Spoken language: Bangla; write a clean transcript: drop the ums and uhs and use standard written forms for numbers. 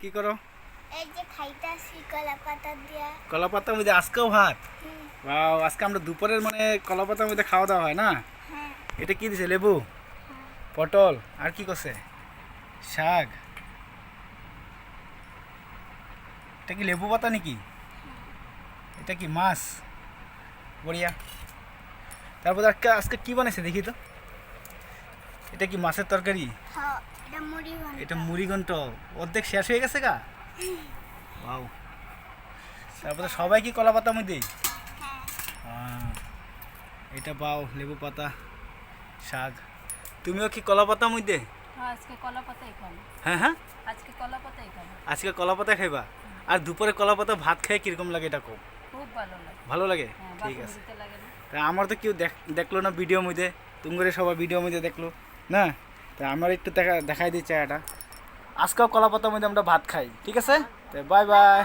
কি করো? এই যে খাইতাছি কলা পাতা দিয়া। কলা পাতার মধ্যে আজকেও ভাত? ওয়াও, আজকে আমরা দুপুরের মানে কলা পাতার মধ্যে খাওয়া দাওয়া হয় না? হ্যাঁ। এটা কি দিছে? লেবু, পটল, আর কি করছে? শাক। এটা কি লেবু পাতা নাকি? এটা কি মাছ? বড়িয়া। তারপর আজকে আজকে কি বানাইছে দেখি তো। এটা কি মাছের তরকারি? হ্যাঁ, এটা মুড়ি ঘন্ট। এটা মুড়ি ঘন্ট অর্ধেক শেষ হয়ে গেছে গা। ওয়াও। তারপরে সবাই কি কলা পাতার মধ্যেই? হ্যাঁ। এটা পাও লেবু পাতা, শাক। তুমিও কি কলা পাতার মধ্যে? হ্যাঁ, আজকে কলা পাতাই খাবো। হ্যাঁ হ্যাঁ, আজকে কলা পাতাই খাবো। আজকে কলা পাতা খাইবা? আর দুপুরে কলা পাতা ভাত খাই কিরকম লাগে এটা কম? খুব ভালো লাগে। ভালো লাগে? হ্যাঁ, ঠিক বাসন আছে। দিতে লাগে না। তা আমার তো কেউ দেখলো না ভিডিও মধ্যে, তুমি করে সবাই ভিডিও মধ্যে দেখলো না। তা আমার একটু দেখাই দিচ্ছে এটা। আজকেও কলা পাতার মধ্যে আমরা ভাত খাই, ঠিক আছে? তো বাই বাই।